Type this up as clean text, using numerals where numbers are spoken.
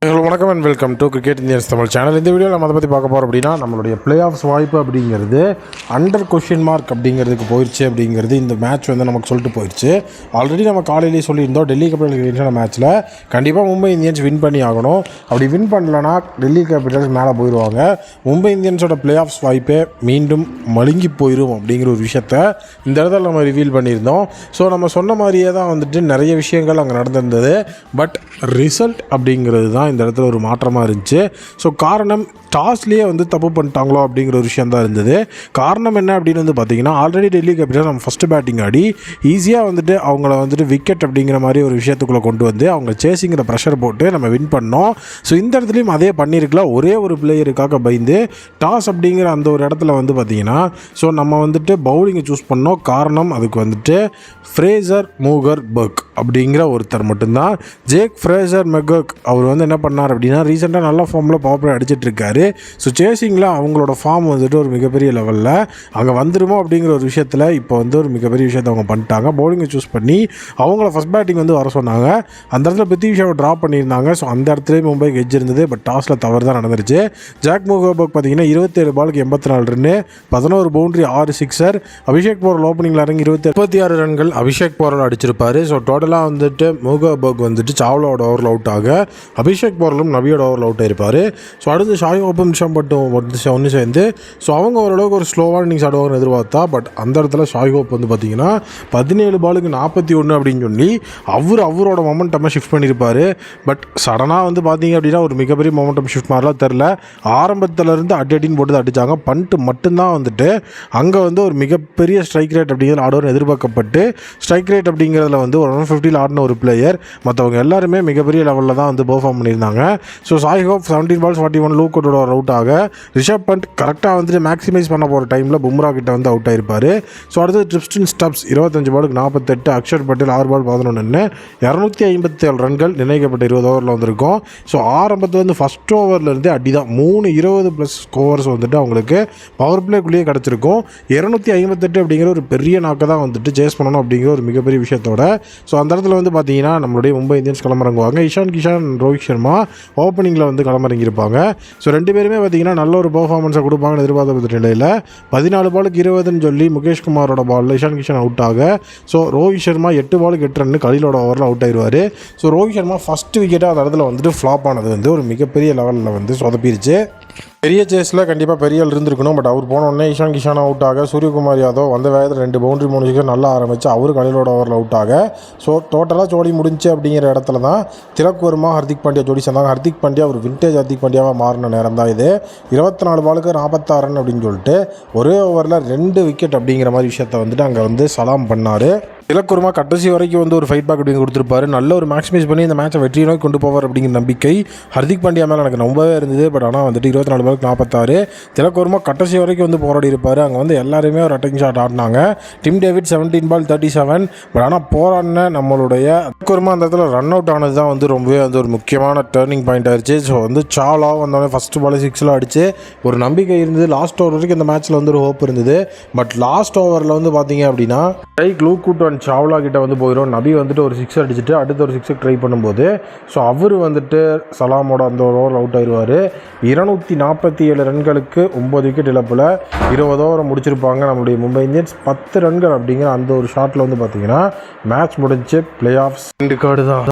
வணக்கம் and welcome to cricket Indians Tamil channel. இந்த வீடியோவில் நம்ம அதை பற்றி பார்க்க போகிறோம் அப்படின்னா நம்மளுடைய பிளே ஆஃப்ஸ் வாய்ப்பு அப்படிங்கிறது அண்டர் கொஷின் மார்க் அப்படிங்கிறதுக்கு போயிடுச்சு அப்படிங்கிறது இந்த மேட்ச் வந்து நமக்கு சொல்லிட்டு போயிடுச்சு. ஆல்ரெடி நம்ம காலையிலேயே சொல்லியிருந்தோம் டெல்லி கேபிட்டல்ஸ் மேட்ச்சில் கண்டிப்பாக மும்பை இந்தியன்ஸ் வின் பண்ணி ஆகணும். அப்படி வின் பண்ணலன்னா டெல்லி கேபிட்டல்ஸ் மேலே போயிடுவாங்க. மும்பை இந்தியன்ஸோட பிளே ஆஃப்ஸ் வாய்ப்பே மீண்டும் மழுங்கி போயிடும் அப்படிங்கிற ஒரு விஷயத்த இந்த இடத்துல நம்ம ரிவீல் பண்ணியிருந்தோம். ஸோ நம்ம சொன்ன மாதிரியே தான் வந்துட்டு நிறைய விஷயங்கள் அங்கே நடந்திருந்தது. பட் ரிசல்ட் அப்படிங்கிறது தான் இந்த இடத்துல ஒரு மாற்றமாக இருந்துச்சு. ஸோ காரணம் டாஸ்லேயே வந்து தப்பு பண்ணிட்டாங்களோ அப்படிங்கிற ஒரு விஷயம் தான் இருந்தது. காரணம் என்ன அப்படின்னு வந்து பார்த்திங்கன்னா ஆல்ரெடி டெல்லி கேபிட்டல்ஸ் நம்ம ஃபஸ்ட்டு பேட்டிங் ஆடி ஈஸியாக வந்துட்டு அவங்கள வந்துட்டு விக்கெட் அப்படிங்கிற மாதிரி ஒரு விஷயத்துக்குள்ளே கொண்டு வந்து அவங்க சேசிங்கிற ப்ரெஷர் போட்டு நம்ம வின் பண்ணோம். ஸோ இந்த இடத்துலையும் அதே பண்ணியிருக்கலாம். ஒரே ஒரு பிளேயருக்காக பயந்து டாஸ் அப்படிங்கிற அந்த ஒரு இடத்துல வந்து பார்த்திங்கன்னா ஸோ நம்ம வந்துட்டு பவுலிங்கை சூஸ் பண்ணோம். காரணம் அதுக்கு வந்துட்டு ஃப்ரேசர் மூகர்பர்க் அப்படிங்கிற ஒருத்தர் மட்டும்தான். ஜேக் ஃப்ரேசர் மெகர்க் அவர் வந்து என்ன பண்ணார் அப்படின்னா ரீசெண்டாக நல்ல ஃபார்மில் பவர் பிளே அடிச்சிட்ருக்காரு. ஸோ சேசிங்கில் அவங்களோட ஃபார்ம் வந்துட்டு ஒரு மிகப்பெரிய லெவலில் அங்கே வந்துடுமோ அப்படிங்கிற ஒரு விஷயத்தில் இப்போ வந்து ஒரு மிகப்பெரிய விஷயத்தை அவங்க பண்ணிட்டாங்க. பவுலிங்கை சூஸ் பண்ணி அவங்கள ஃபஸ்ட் பேட்டிங் வந்து வர சொன்னாங்க. அந்த இடத்துல பிருத்வி ஷாவை ட்ராப் பண்ணியிருந்தாங்க. ஸோ அந்த இடத்துல மும்பைக்கு எட்ஜ் இருந்தது. பட் டாஸில் தவறு தான் நடந்துருச்சு. ஜாக் மூகர்பர்க் பார்த்தீங்கன்னா 27 பாலுக்கு 84 run, 11 boundary, 6 sixer. Abhishek Porel ஓப்பனிங்கில் இறங்கி 36 ரன்கள் அபிஷேக் போரல் அடிச்சிருப்பாரு. ஸோ டோட்டலாக வந்துட்டு மூகர்பர்க் வந்துட்டு சாவ்லாவோட ஓவரில் அவுட் ஆக அபிஷேக் போரலும் நபியோட ஓவரில் அவுட் ஆயிருப்பார். ஸோ அடுத்து ஷாய் ஓப்பன் மட்டும் ஒன்று சேர்ந்து ஸோ அவங்க ஓரளவுக்கு ஒரு ஸ்லோவான இன்னிங்ஸ் ஆடுவாங்கன்னு எதிர்பார்த்தா. பட் அந்த இடத்துல ஷாய் ஹோப் வந்து பார்த்தீங்கன்னா 17 பாலுக்கு 41 அப்படின்னு சொல்லி அவரோட மொமெண்டமை ஷிஃப்ட் பண்ணியிருப்பார். பட் சடனாக வந்து பார்த்தீங்க அப்படின்னா ஒரு மிகப்பெரிய மொமெண்டம் ஷிஃப்ட் மாதிரிலாம் தெரில. ஆரம்பத்துலேருந்து அடின்னு போட்டு அடித்தாங்க. பண்ட்டு மட்டும்தான் வந்துட்டு அங்கே வந்து ஒரு மிகப்பெரிய ஸ்ட்ரைக் ரேட் அப்படிங்கிறது ஆடுவார்னு எதிர்பார்க்கப்பட்டு ஸ்ட்ரைக் ரேட் அப்படிங்கிறதுல வந்து ஒரு 150 ஆடின ஒரு பிளேயர். மற்றவங்க எல்லாருமே மிகப்பெரிய லெவலில் தான் வந்து பெர்ஃபார்ம் பண்ணியிருந்தாங்க. ஸோ சாய் ஹோப் 17 பால்ஸ் 41 லூக்கோட அவுட் ஆக ரிஷப் பண்ட் கரெக்டாக வந்துட்டு மேக்ஸிமைஸ் பண்ண போகிற டைமில் பும்ரா கிட்ட வந்து அவுட் ஆயிருப்பார். ஸோ அடுத்தது ட்ரிஸ்டன் ஸ்டப்ஸ் 25 பாலுக்கு 48, அக்ஷர் பட்டேல் 6 பால் 11, 257 ரன்கள் நிர்ணயிக்கப்பட்ட 20 ஓவரில் வந்திருக்கும். ஸோ ஆரம்பத்தில் வந்து ஃபஸ்ட் ஓவர்லேருந்தே அடி தான் 3 ஸ்கோர்ஸ் வந்துட்டு அவங்களுக்கு பவர் பிளேக்குள்ளேயே கிடச்சிருக்கும். 258 அப்படிங்கிற ஒரு பெரிய நாக்கை தான் வந்துட்டு சேஸ் பண்ணணும் அப்படிங்கிற ஒரு மிகப்பெரிய விஷயத்தோட ஸோ அந்த இடத்துல வந்து பார்த்தீங்கன்னா நம்மளுடைய மும்பை இந்தியன்ஸ் களமிறங்குவாங்க. இஷான் கிஷான், ரோஹித் சர்மா ஓப்பனிங்கில் வந்து களமிறங்கியிருப்பாங்க. ஸோ ரெண்டு பேருமே பார்த்தீங்கன்னா நல்ல ஒரு பர்ஃபார்மன்ஸை கொடுப்பாங்கன்னு எதிர்பார்த்த நிலையில் 14 பாலுக்கு 20ன்னு சொல்லி முகேஷ் குமாரோட பாலில் இஷான் கிஷான் அவுட் ஆக ஸோ ரோஹித் சர்மா 8 பாலுக்கு 8 ரன்னு கலீலோட ஓவரில் அவுட் ஆயிடுவார். ஸோ ரோஹித் சர்மா ஃபஸ்ட்டு விக்கெட்டாக அந்த இடத்துல வந்துட்டு ஃப்ளாப் ஆனது வந்து ஒரு மிகப்பெரிய லெவலில் வந்து சொதப்பிருச்சு. பெரிய சேஸில் கண்டிப்பாக பெரிய ஆள் இருந்திருக்கணும். பட் அவர் போனோடனே இஷான் கிஷான் அவுட் ஆக சூரியகுமார் யாதவ் வந்த வேகத்தில் 2 பவுண்டரி 3 சிக்கர் நல்லா ஆரம்பித்து அவர் கலீலோட ஓவரில் அவுட் ஆக ஸோ டோட்டலாக ஜோடி முடிஞ்சு அப்படிங்கிற இடத்துல தான் திலக் வர்மா, ஹர்திக் பாண்டியா ஜோடி சேர்ந்தாங்க. ஹர்திக் பாண்டியா ஒரு விண்டேஜ் ஹர்திக் பாண்டியாவாக மாறின நேரம் தான் இது. 24 பாலுக்கு 46 ரன் அப்படின்னு சொல்லிட்டு ஒரே ஓவரில் 2 விக்கெட் அப்படிங்கிற மாதிரி விஷயத்தை வந்துட்டு அங்கே வந்து சலாம் பண்ணார். திலக் வர்மா கடைசி வரைக்கும் வந்து ஒரு ஃபைட் பேக் அப்படின்னு கொடுத்துருப்பாரு. நல்ல ஒரு மேக்ஸிமைஸ் பண்ணி இந்த மேட்சை வெற்றி நோக்கி கொண்டு போவார் அப்படிங்கிற நம்பிக்கை ஹர்திக் பாண்டியா மேலே எனக்கு ரொம்பவே இருந்தது. பட் ஆனால் வந்துட்டு 24 பாலுக்கு 46 திலக் வர்மா கடைசி வரைக்கும் வந்து போராடி இருப்பார். அங்கே வந்து எல்லாருமே ஒரு அட்டாக்கிங் ஷாட் ஆடினாங்க. Tim David 17 ball 37. பட் ஆனால் போராடின நம்மளுடைய திலக் வர்மா அந்த இடத்துல ரன் அவுட் ஆனது தான் வந்து ரொம்பவே வந்து ஒரு முக்கியமான டேர்னிங் பாயிண்ட் ஆயிடுச்சு. ஸோ வந்து சாவ்லா வந்தோடனே ஃபஸ்ட்டு பால் 6 அடிச்சு ஒரு நம்பிக்கை இருந்தது. லாஸ்ட் ஓவர் வரைக்கும் இந்த மேட்ச்சில் வந்து ஒரு ஹோப் இருந்தது. பட் லாஸ்ட் ஓவரில் வந்து பார்த்தீங்க அப்படின்னா லூக்கூட் சாவ்லா கிட்ட வந்து போயிடும். நபி வந்துட்டு ஒரு 6 அடிச்சுட்டு அடுத்த ஒரு 6 ட்ரை பண்ணும்போது ஸோ அவர் வந்துட்டு சலாமோட அந்த ஒரு ஓவர் அவுட் ஆயிடுவார். 247 ரன்களுக்கு 9 விக்கெட் இழப்பில் 20 ஓவரை முடிச்சிருப்பாங்க நம்மளுடைய மும்பை இந்தியன்ஸ். 10 ரன்கள் அப்படிங்கிற அந்த ஒரு ஷாட்டில் வந்து பார்த்தீங்கன்னா மேட்ச் முடிஞ்சு பிளே ஆஃப்ஸ் கார்டு தான்.